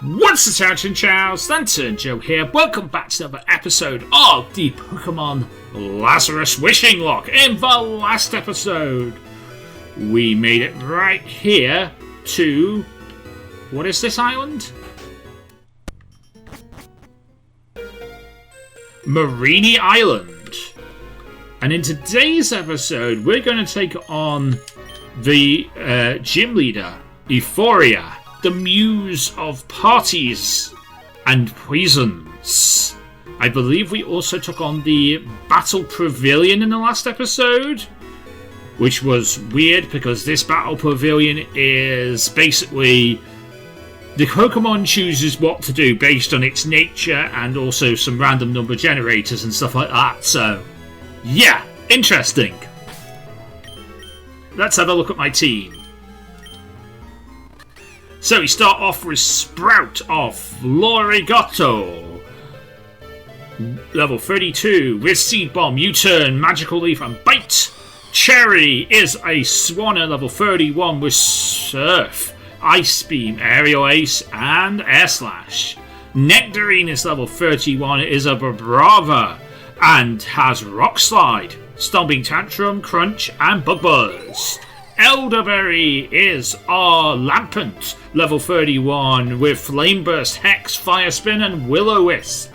What's the Chowchin Chows? Lantern Joe here. Welcome back to another episode of the Pokémon Lazarus Wishing Locke. In the last episode, we made it right here to... what is this island? Marini Island. And in today's episode, we're going to take on the gym leader, Euphoria, the muse of parties and poisons. I believe we also took on the Battle Pavilion in the last episode, which was weird because this Battle Pavilion is basically the Pokemon chooses what to do based on its nature and also some random number generators and stuff like that. So, yeah, interesting. Let's have a look at my team. So we start off with Sprout of Florigato. Level 32 with Seed Bomb, U-Turn, Magical Leaf and Bite. Cherry is a Swanna, level 31 with Surf, Ice Beam, Aerial Ace and Air Slash. Nectarine is level 31, is a Brava and has Rock Slide, Stomping Tantrum, Crunch and Bug Buzz. Elderberry is our Lampent, level 31, with Flame Burst, Hex, Fire Spin and Will-O-Wisp.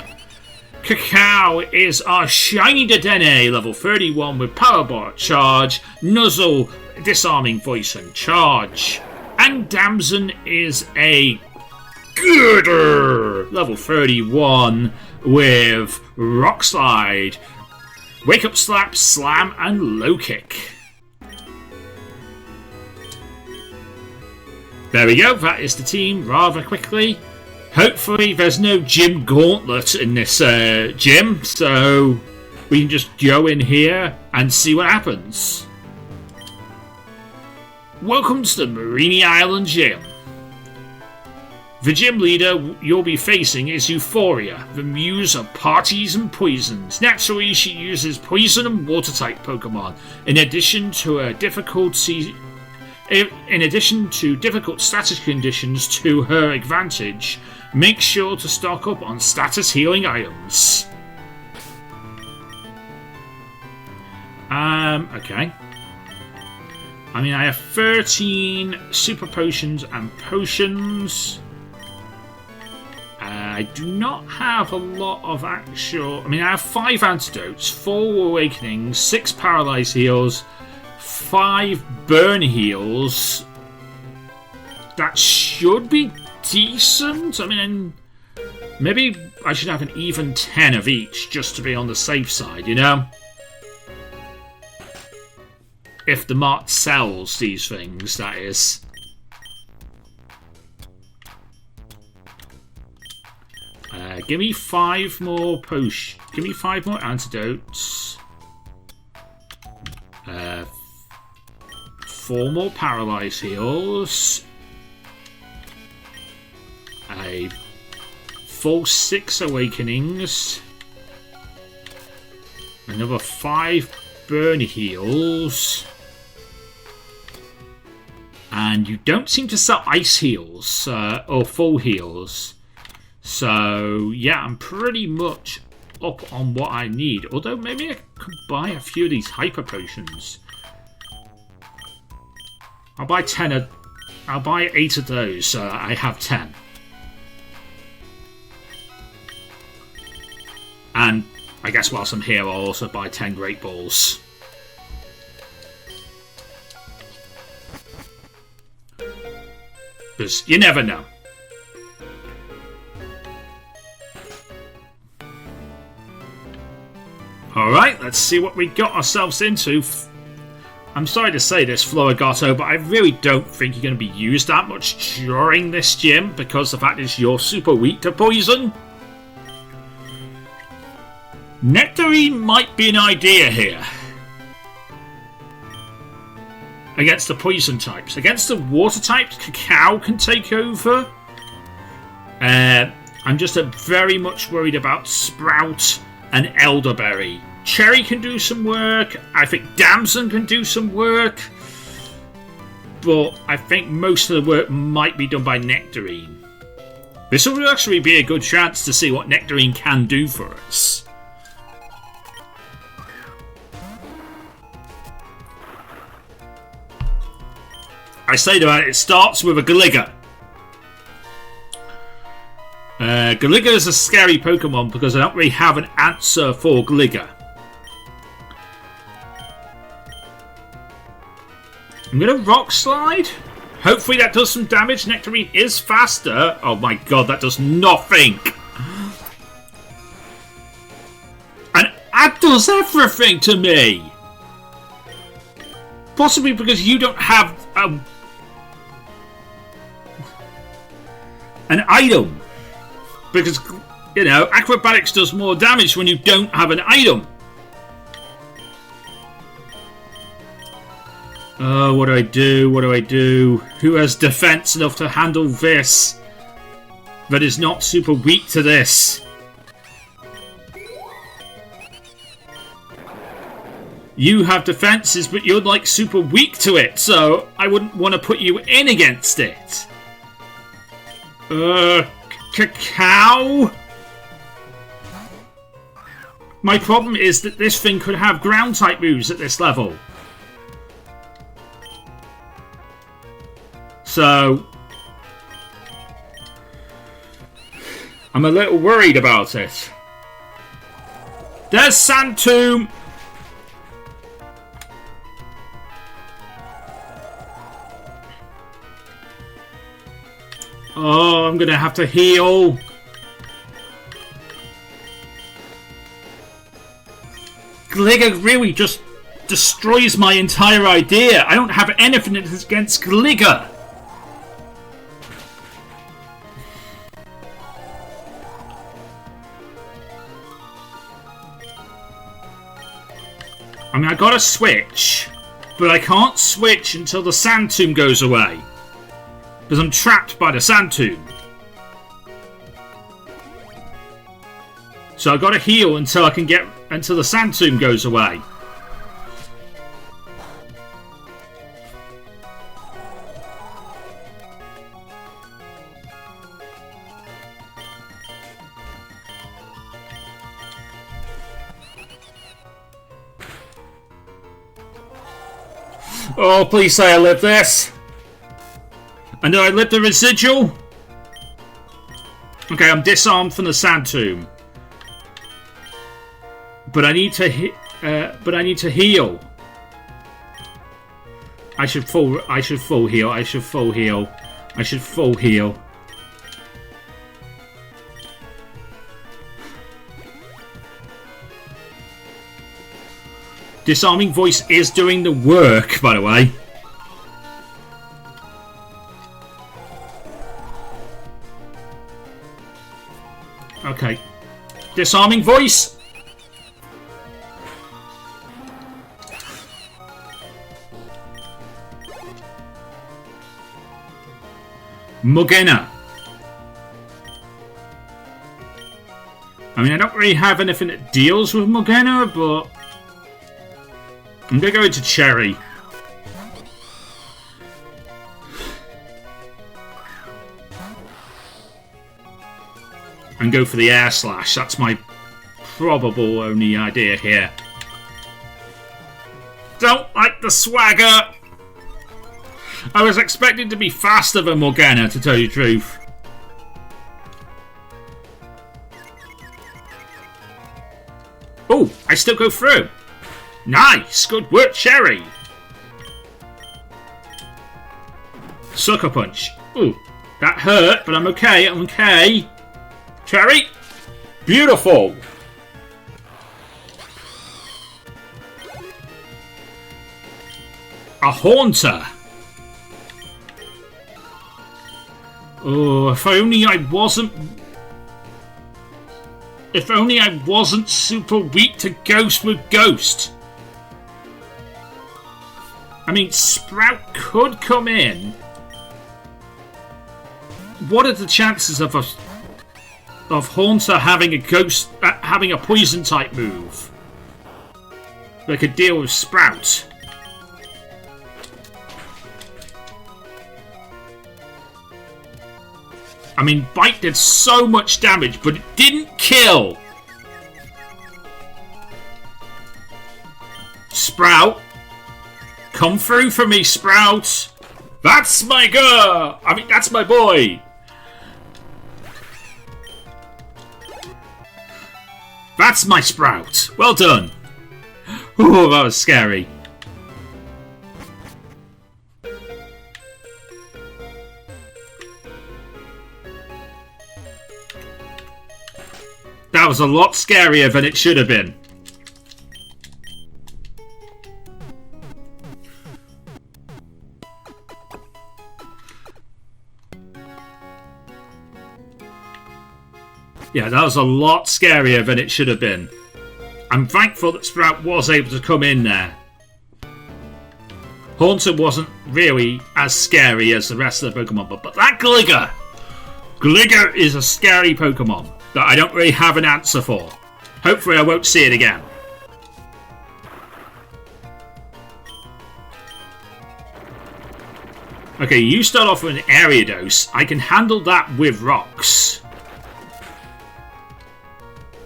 Cacao is our Shiny Dedenne, level 31, with Powerbot, Charge, Nuzzle, Disarming Voice and Charge. And Damson is a Gooder, level 31, with Rock Slide, Wake Up Slap, Slam and Low Kick. There we go, that is the team rather quickly. Hopefully there's no gym gauntlet in this gym, so we can just go in here and see what happens. Welcome to the Marini Island Gym. The gym leader you'll be facing is Euphoria, the muse of parties and poisons. Naturally, she uses poison and water type Pokemon, in addition to difficult status conditions to her advantage. Make sure to stock up on status healing items. Okay. I mean, I have 13 super potions and potions. I do not have a lot of actual... I mean, I have 5 antidotes, 4 awakenings, 6 paralyzed heals, 5 burn heals. That should be decent. I mean, maybe I should have an even 10 of each just to be on the safe side, you know? If the mart sells these things, that is. Give me 5 more potions. Give me 5 more antidotes. 4 more paralyzed heals. A full 6 awakenings. Another 5 burn heals. And you don't seem to sell ice heals or full heals. So yeah, I'm pretty much up on what I need. Although maybe I could buy a few of these hyper potions. I'll buy 8 of those, so I have 10. And I guess whilst I'm here, I'll also buy 10 Great Balls. Because you never know. Alright, let's see what we got ourselves into. I'm sorry to say this, Florigato, but I really don't think you're going to be used that much during this gym because the fact is you're super weak to poison. Nectarine might be an idea here. Against the poison types. Against the water types, Cacao can take over. I'm just very much worried about Sprout and Elderberry. Cherry can do some work. I think Damson can do some work. But I think most of the work might be done by Nectarine. This will actually be a good chance to see what Nectarine can do for us. I say that it starts with a Galliga. Galliga is a scary Pokemon because I don't really have an answer for Galliga. I'm going to Rock Slide. Hopefully that does some damage. Nectarine is faster. Oh my god, that does nothing. And that does everything to me. Possibly because you don't have an item. Because, you know, Acrobatics does more damage when you don't have an item. What do I do? What do I do? Who has defense enough to handle this? That is not super weak to this. You have defenses, but you're like super weak to it, so I wouldn't want to put you in against it. Cacao? My problem is that this thing could have ground type moves at this level. So I'm a little worried about it. There's Sand Tomb. Oh, I'm gonna have to heal. Galliga really just destroys my entire idea. I don't have anything against Galliga. I mean, I gotta switch, but I can't switch until the Sand Tomb goes away. Because I'm trapped by the Sand Tomb. So I gotta heal until I can get until the Sand Tomb goes away. Oh, please say I live this. And do I live the residual? Okay, I'm disarmed from the Sand Tomb. But I need to heal. I should full heal. I should full heal. Disarming Voice is doing the work, by the way. Okay. Disarming Voice. Mugenna. I mean, I don't really have anything that deals with Mugenna, but I'm going to go into Cherry. And go for the Air Slash. That's my probable only idea here. Don't like the swagger. I was expecting to be faster than Morgana, to tell you the truth. Oh, I still go through. Nice! Good work, Cherry! Sucker Punch. Ooh, that hurt, but I'm okay, I'm okay. Cherry! Beautiful! A Haunter! Oh, if only I wasn't... If only I wasn't super weak to Ghost with Ghost. I mean, Sprout could come in. What are the chances of Haunter having a Ghost, having a Poison type move that could deal with Sprout? I mean, Bite did so much damage, but it didn't kill. Sprout. Come through for me, Sprout. That's my girl. I mean, that's my boy. That's my Sprout. Well done. Oh, that was scary. That was a lot scarier than it should have been. Yeah, that was a lot scarier than it should have been. I'm thankful that Sprout was able to come in there. Haunter wasn't really as scary as the rest of the Pokemon, but that Gligar! Gligar is a scary Pokemon that I don't really have an answer for. Hopefully I won't see it again. Okay, you start off with an Ariados. I can handle that with rocks.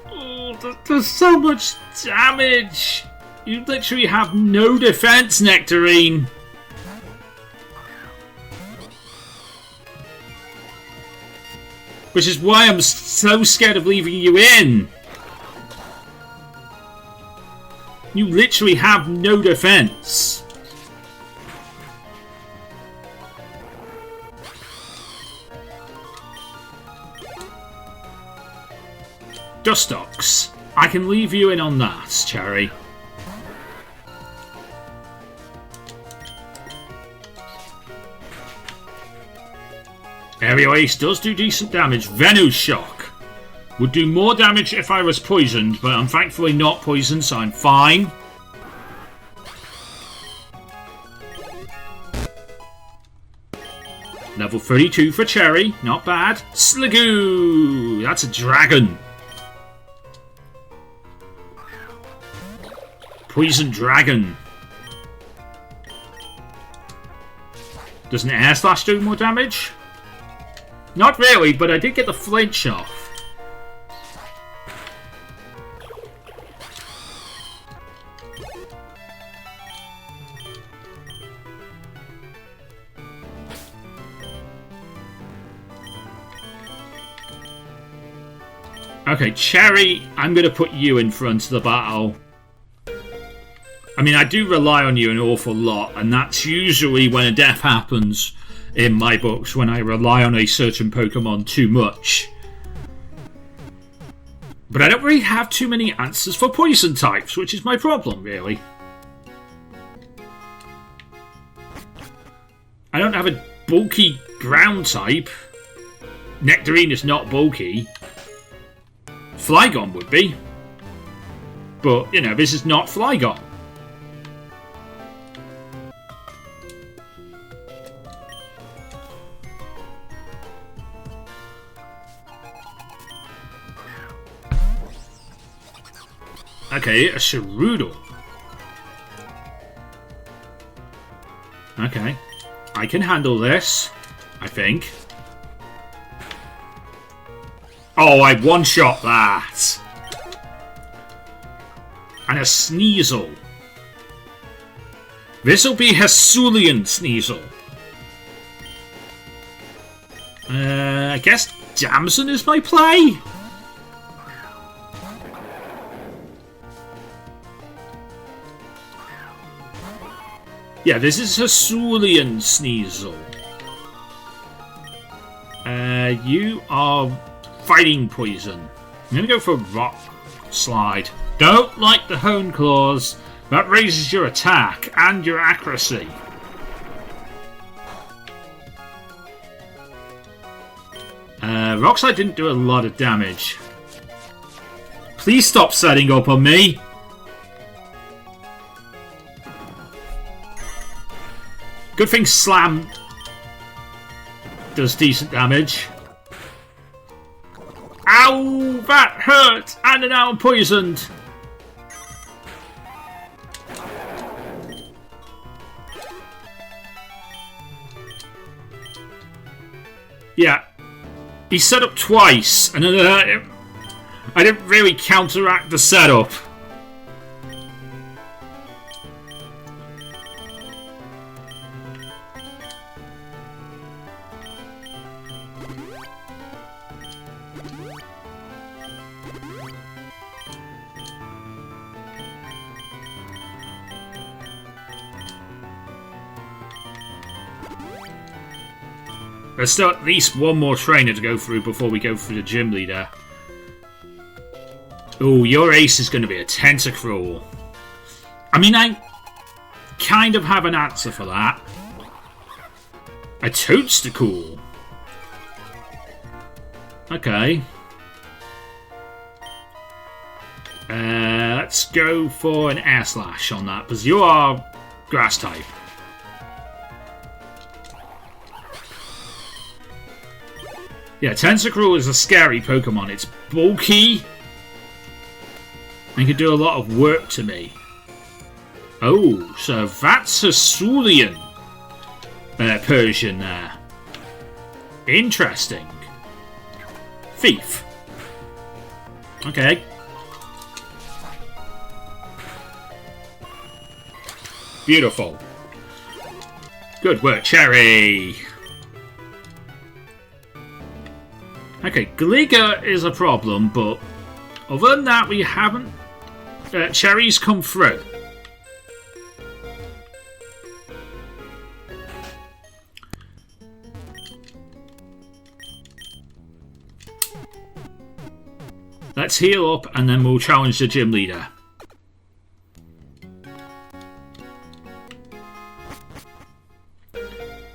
Oh, there's so much damage. You literally have no defense, Nectarine. Which is why I'm so scared of leaving you in. You literally have no defense. Dustox. I can leave you in on that, Cherry. Aerial Ace does do decent damage. Venoshock would do more damage if I was poisoned, but I'm thankfully not poisoned, so I'm fine. Level 32 for Cherry, not bad. Sligoo! That's a dragon. Poison Dragon. Does an Air Slash do more damage? Not really, but I did get the flinch off. Okay, Cherry, I'm going to put you in front of the battle. I mean, I do rely on you an awful lot, and that's usually when a death happens in my books, when I rely on a certain Pokemon too much. But I don't really have too many answers for poison types, which is my problem, really. I don't have a bulky ground type. Nectarine is not bulky. Flygon would be. But, you know, this is not Flygon. Okay, a Sharoodle. Okay. I can handle this, I think. Oh, I one-shot that. And a Sneasel. This'll be Hisuian Sneasel. I guess Damson is my play? Yeah, this is Hisuian Sneasel. You are fighting poison. I'm going to go for Rock Slide. Don't like the Hone Claws. That raises your attack and your accuracy. Rock Slide didn't do a lot of damage. Please stop setting up on me. Good thing Slam does decent damage. Ow! That hurt! And now I'm poisoned! Yeah. He set up twice, and I didn't really counteract the setup. There's still at least one more trainer to go through before we go through the gym leader. Oh, your ace is going to be a Tentacruel. I mean, I kind of have an answer for that. A Toadstool. Okay. Let's go for an Air Slash on that, because you are Grass type. Yeah, Tentacruel is a scary Pokemon. It's bulky and can do a lot of work to me. Oh, so that's a Cerulean Persian there. Interesting. Thief. Okay. Beautiful. Good work, Cherry. Okay, Gliga is a problem, but other than that, we haven't... Cherry's come through. Let's heal up, and then we'll challenge the gym leader.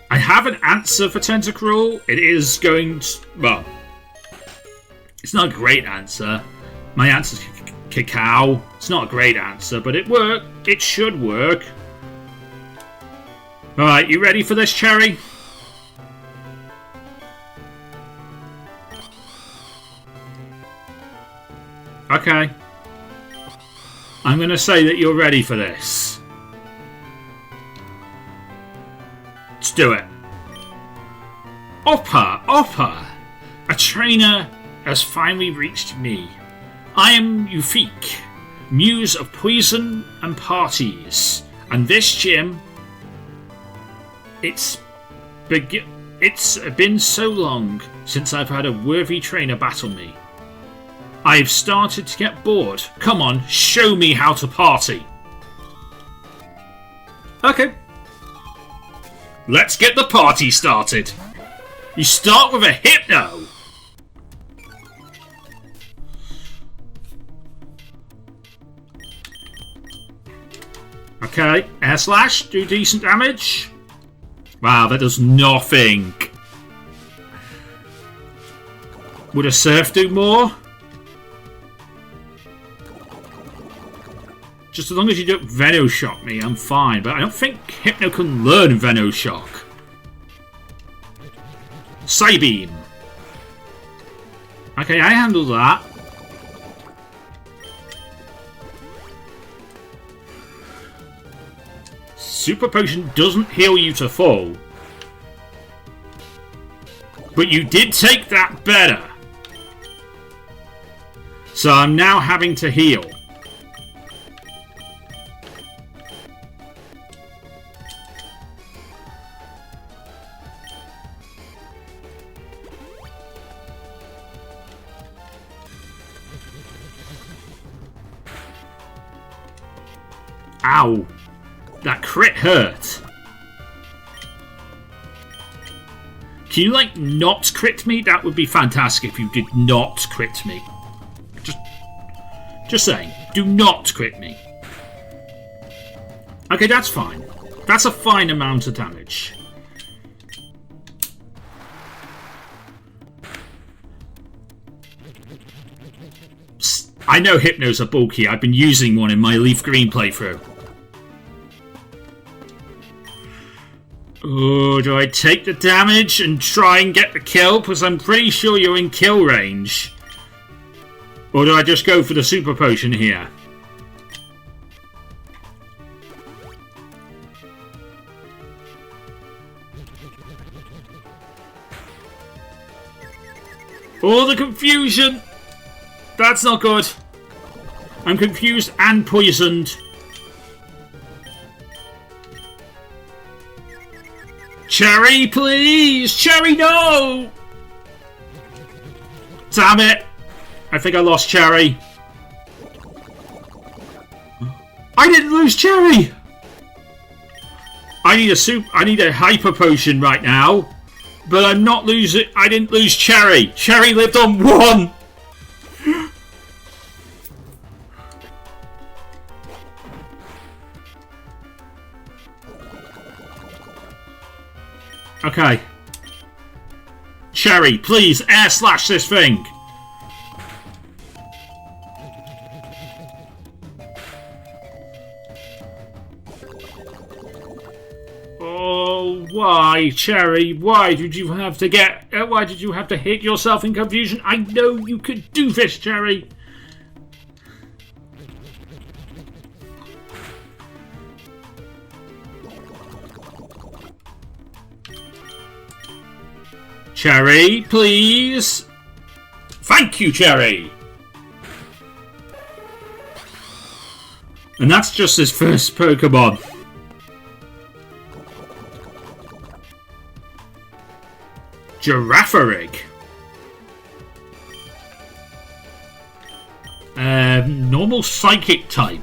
I have an answer for Tentacruel. It is going to... Well... It's not a great answer. My answer's Cacao. It's not a great answer, but it worked. It should work. Alright, you ready for this, Cherry? Okay. I'm going to say that you're ready for this. Let's do it. Oppa! A trainer has finally reached me. I am Euphik, muse of poison and parties, and this gym, it's been so long since I've had a worthy trainer battle me. I've started to get bored. Come on, show me how to party. Okay. Let's get the party started. You start with a Hypno. Okay, Air Slash, do decent damage. Wow, that does nothing. Would a Surf do more? Just as long as you don't Venoshock me, I'm fine. But I don't think Hypno can learn Venoshock. Psybeam. Okay, I handle that. Super Potion doesn't heal you to full. But you did take that better. So I'm now having to heal. Ow. That crit hurt. Can you, like, not crit me? That would be fantastic if you did not crit me. Just saying. Do not crit me. Okay, that's fine. That's a fine amount of damage. I know Hypnos are bulky. I've been using one in my Leaf Green playthrough. Oh, do I take the damage and try and get the kill? Because I'm pretty sure you're in kill range. Or do I just go for the Super Potion here? Oh, the confusion! That's not good. I'm confused and poisoned. Cherry, please! Cherry, no! Damn it! I think I lost Cherry. I didn't lose Cherry! I need a hyper potion right now. But I'm not losing. I didn't lose Cherry. Cherry lived on 1. Okay. Cherry, please air slash this thing. Oh, why, Cherry? Why did you have to why did you have to hit yourself in confusion? I know you could do this, Cherry. Cherry, please. Thank you, Cherry. And that's just his first Pokemon. Girafarig. Normal psychic type.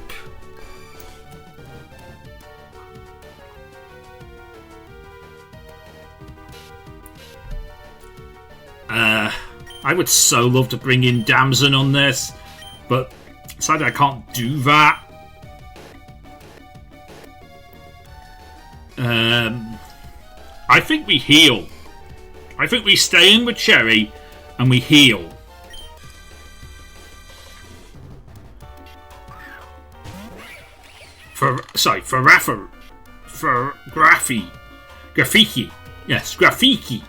I would so love to bring in Damson on this, but sadly I can't do that. I think we heal. I think we stay in with Cherry and we heal. For Graffiti. Yes, Graffiti.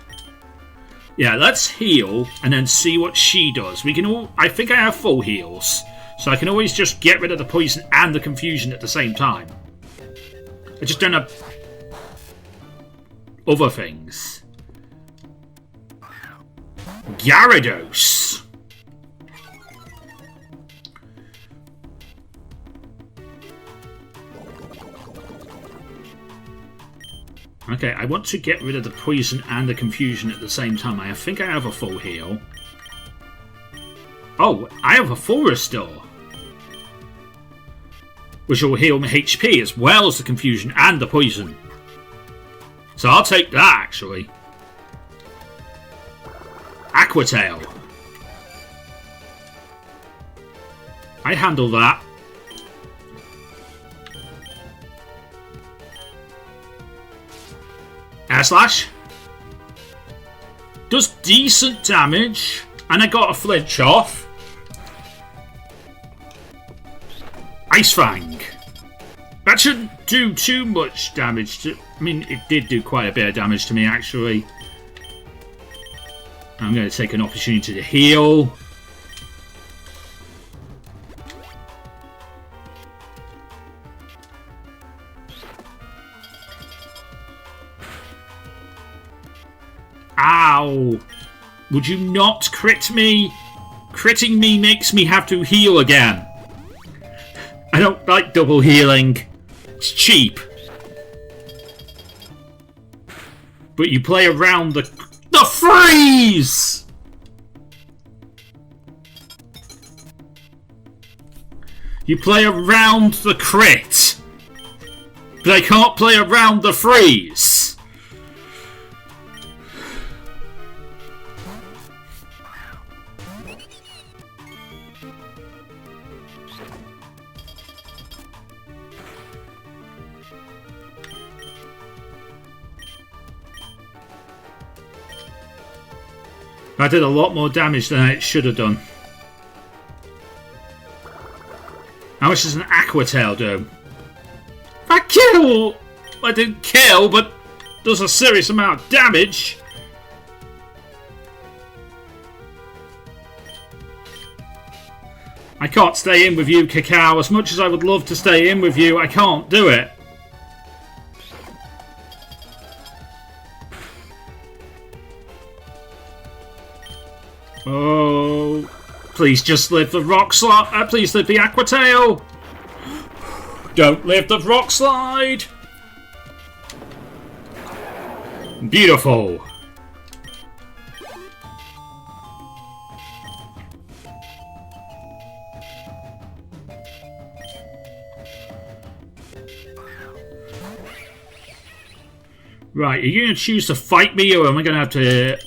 Yeah, let's heal and then see what she does. We can all. I think I have full heals, so I can always just get rid of the poison and the confusion at the same time. I just don't have other things. Gyarados. Okay, I want to get rid of the poison and the confusion at the same time. I think I have a full heal. Oh, I have a full restore, which will heal my HP as well as the confusion and the poison. So I'll take that, actually. Aquatail. I handle that. Air Slash. Does decent damage. And I got a flinch off. Ice Fang. That shouldn't do too much damage to... I mean, it did do quite a bit of damage to me, actually. I'm going to take an opportunity to heal. Ow! Would you not crit me? Critting me makes me have to heal again. I don't like double healing. It's cheap. But you play around the freeze! You play around the crit. But I can't play around the freeze. I did a lot more damage than it should have done. How much does an Aquatail do? I didn't kill, but does a serious amount of damage. I can't stay in with you, Cacao. As much as I would love to stay in with you, I can't do it. Oh, please just live the rock slide. Please live the Aqua Tail. Don't live the rock slide. Beautiful. Right, are you going to choose to fight me, or am I going to have to?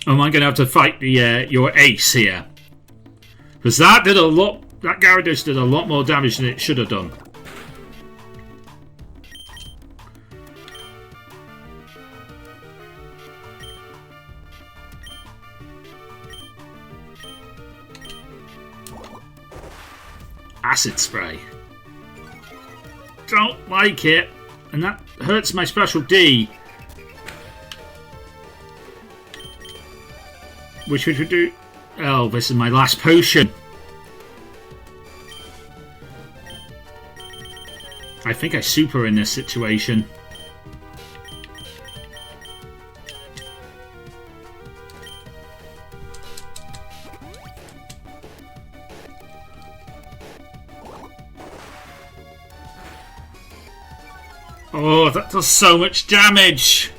Am I going to have to fight the your ace here? Because that did a lot. That Gyarados did a lot more damage than it should have done. Acid spray. Don't like it. And that hurts my special D. Which would do... Oh, this is my last potion. I think I super in this situation. Oh, that does so much damage!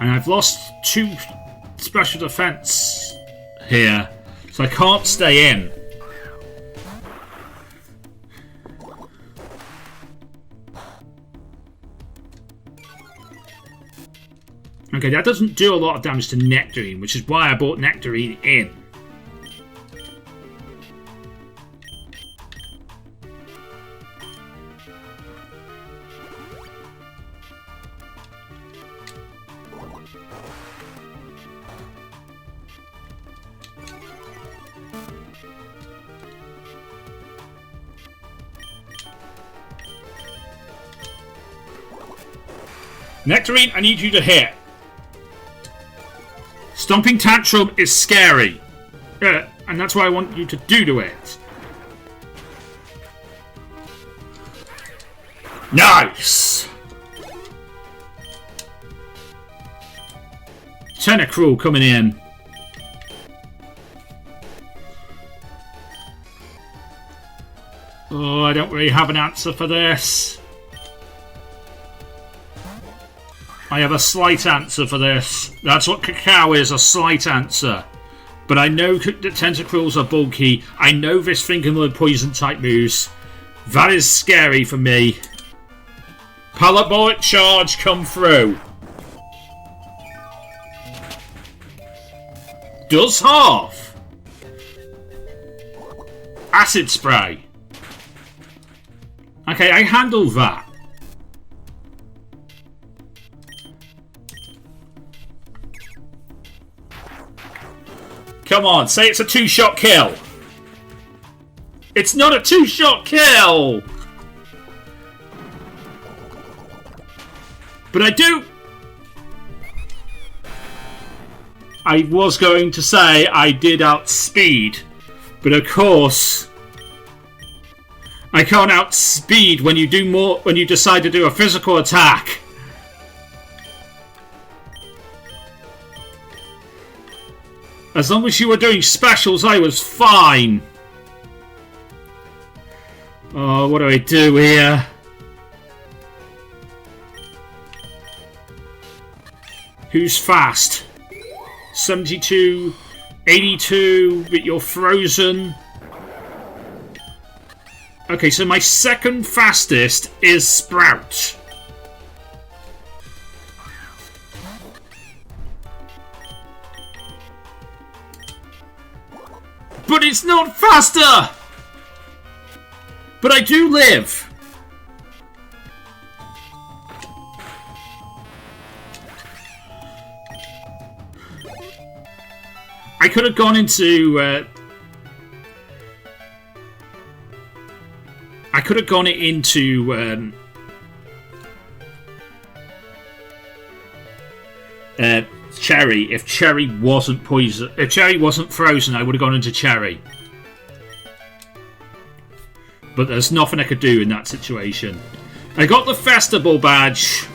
And I've lost 2 special defense here, so I can't stay in. Okay, that doesn't do a lot of damage to Nectarine, which is why I brought Nectarine in. Nectarine, I need you to hit. Stomping Tantrum is scary. And that's what I want you to do to it. Nice! Tentacruel coming in. Oh, I don't really have an answer for this. I have a slight answer for this. That's what Cacao is, a slight answer. But I know that Tentacruels are bulky. I know this thing can learn poison type moves. That is scary for me. Pallet Bullet Charge come through. Does half. Acid Spray. Okay, I handle that. Come on, say it's a 2-shot kill. It's not a 2-shot kill! But I do... I was going to say I did outspeed. But of course... I can't outspeed when you do more... when you decide to do a physical attack. As long as you were doing specials, I was fine. Oh, what do I do here? Who's fast? 72, 82, but you're frozen. Okay, so my second fastest is Sprout. But it's not faster! But I do live! I could have gone into... I could have gone into... Cherry. If Cherry wasn't poison, if Cherry wasn't frozen, I would have gone into Cherry. But there's nothing I could do in that situation. I got the festival badge,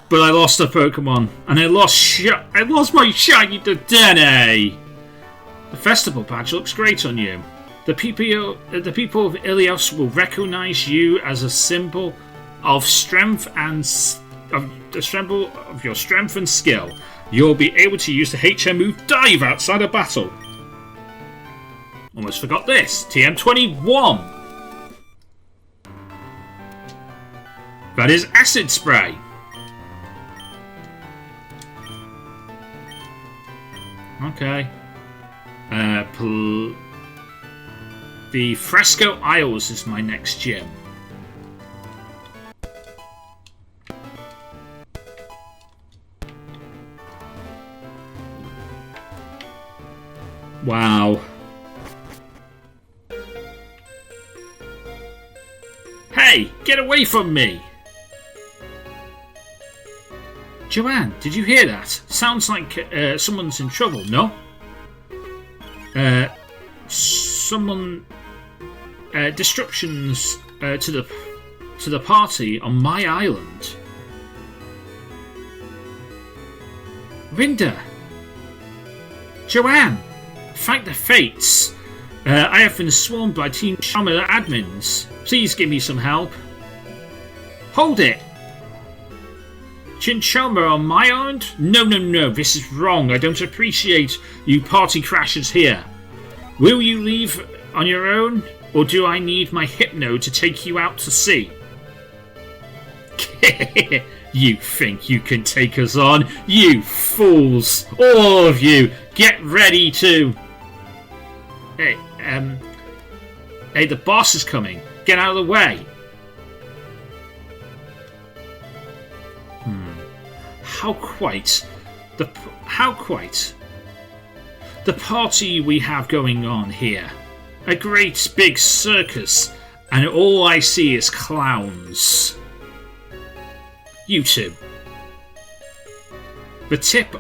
but I lost a Pokemon, and I lost my shiny Dedenne. The festival badge looks great on you. The people of Ilios will recognize you as a symbol of strength and of your strength and skill. You'll be able to use the HM move Dive outside of battle. Almost forgot this. TM21. That is Acid Spray. Okay. The Fresco Isles is my next gym. Wow. Hey, get away from me! Joanne, did you hear that? Sounds like someone's in trouble, no? Someone... disruptions to the party on my island. Rinda! Joanne! Thank the fates! I have been swarmed by Team Charmer admins. Please give me some help. Hold it! Chinchoma on my island? No, this is wrong. I don't appreciate you party crashers here. Will you leave on your own, or do I need my Hypno to take you out to sea? You think you can take us on? You fools! All of you! Get ready to... Hey, the boss is coming. Get out of the way. How quite the party we have going on here. A great big circus, and all I see is clowns. You two. The tip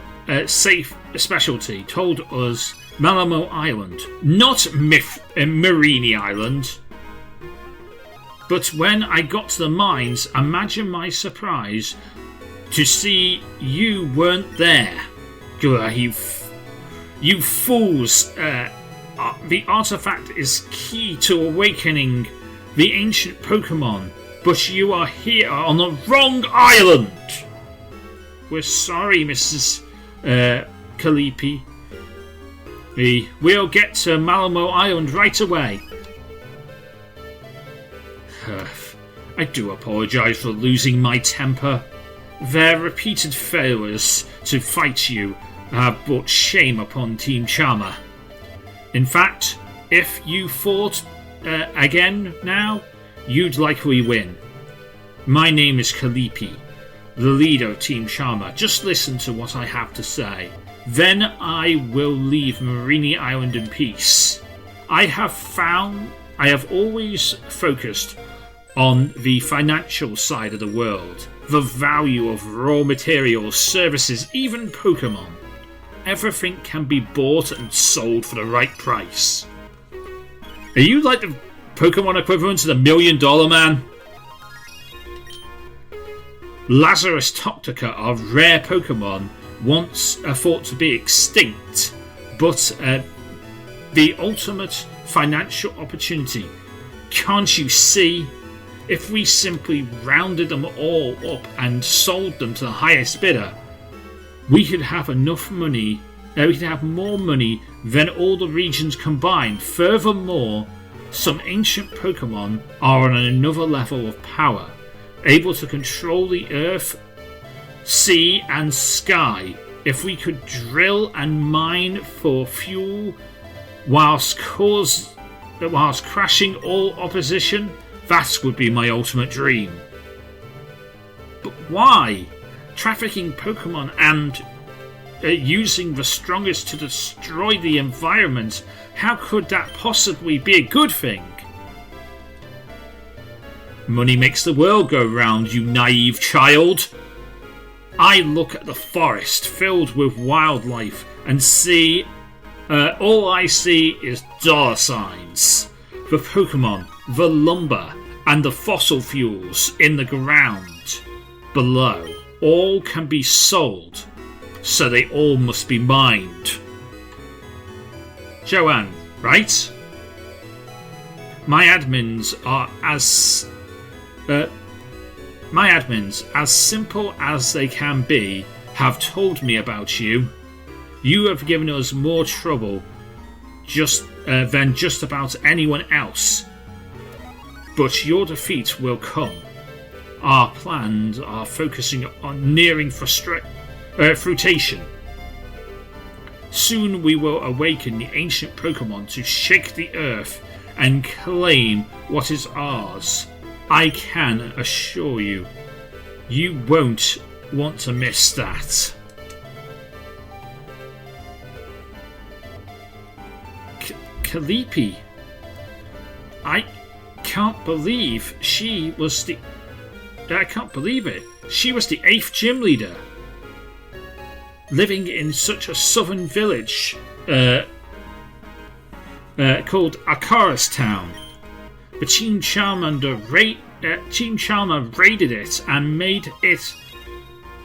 safe specialty told us Malamo Island, not Marini Island. But when I got to the mines, imagine my surprise to see you weren't there. You fools. The artifact is key to awakening the ancient Pokemon, but you are here on the wrong island. We're sorry, Mrs. Calliope. We'll get to Malamo Island right away. I do apologise for losing my temper. Their repeated failures to fight you have brought shame upon Team Charmer. In fact, if you fought again now, you'd likely win. My name is Calliope, the leader of Team Charmer. Just listen to what I have to say. Then I will leave Marini Island in peace. I have always focused on the financial side of the world. The value of raw materials, services, even Pokemon. Everything can be bought and sold for the right price. Are you like the Pokemon equivalent to the $1 Million Man? Lazarus Toptica are rare Pokemon once thought to be extinct, but the ultimate financial opportunity. Can't you see? If we simply rounded them all up and sold them to the highest bidder, we could have enough money, we could have more money than all the regions combined. Furthermore, some ancient Pokemon are on another level of power, able to control the earth, sea and sky. If we could drill and mine for fuel whilst crashing all opposition, that would be my ultimate dream. But why? Trafficking Pokemon and using the strongest to destroy the environment, how could that possibly be a good thing? Money makes the world go round, you naive child. I look at the forest filled with wildlife and see, all I see is dollar signs. The Pokémon, the lumber, and the fossil fuels in the ground below all can be sold, so they all must be mined. Joanne, right? My admins, as simple as they can be, have told me about you. You have given us more trouble than just about anyone else. But your defeat will come. Our plans are focusing on nearing fruition. Soon we will awaken the ancient Pokémon to shake the earth and claim what is ours. I can assure you, you won't want to miss that. Calliope, I can't believe she was the... I can't believe it. She was the 8th gym leader. Living in such a southern village called Akaris Town. But Team Charmander raided it and made it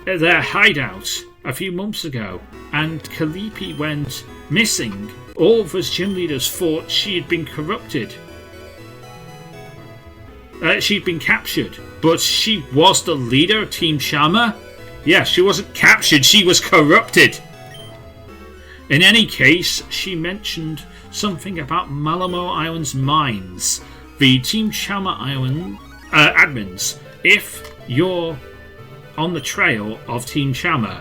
their hideout a few months ago. And Calliope went missing. All of us gym leaders thought she had been corrupted. She'd been captured, but she was the leader of Team Charmer. Yeah, she wasn't captured, she was corrupted. In any case, she mentioned something about Malamo Island's mines. The Team Charmer Island admins, if you're on the trail of Team Charmer,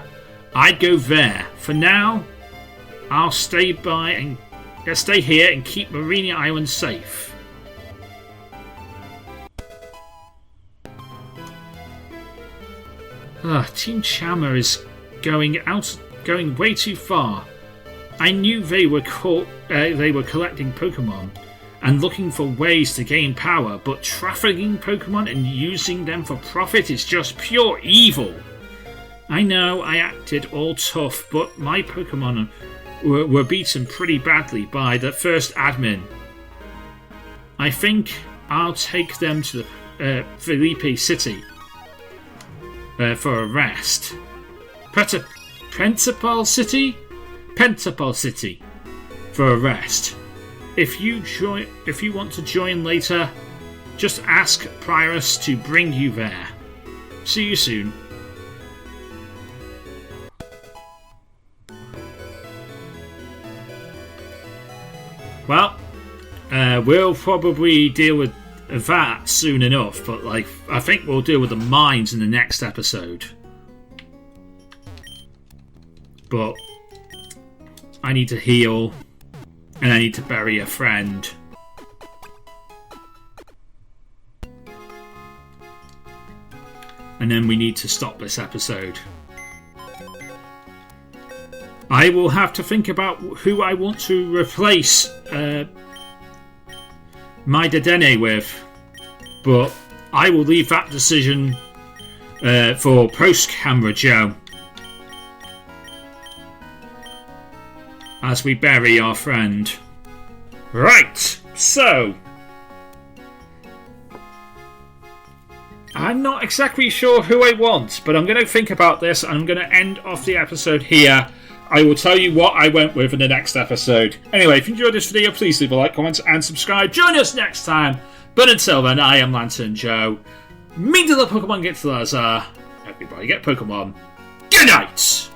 I'd go there. For now, I'll stay here and keep Marinia Island safe. Team Charmer is going way too far. I knew they were collecting Pokemon and looking for ways to gain power, but trafficking Pokemon and using them for profit is just pure evil. I know I acted all tough, but my Pokemon were beaten pretty badly by the first admin. I think I'll take them to the Felipe City for a rest. Pentapole City for a rest. If you want to join later, just ask Priorus to bring you there. See you soon. Well, we'll probably deal with that soon enough, but I think we'll deal with the mines in the next episode. But I need to heal, and I need to bury a friend. And then we need to stop this episode. I will have to think about who I want to replace my Dedenne with, but I will leave that decision for post-camera Joe as we bury our friend. Right, so I'm not exactly sure who I want, but I'm going to think about this and I'm going to end off the episode here. I will tell you what I went with in the next episode. Anyway, if you enjoyed this video, please leave a like, comment, and subscribe. Join us next time. But until then, I am Lantern Joe. Mean to the Pokemon get to Lazar. Everybody get Pokemon. Good night!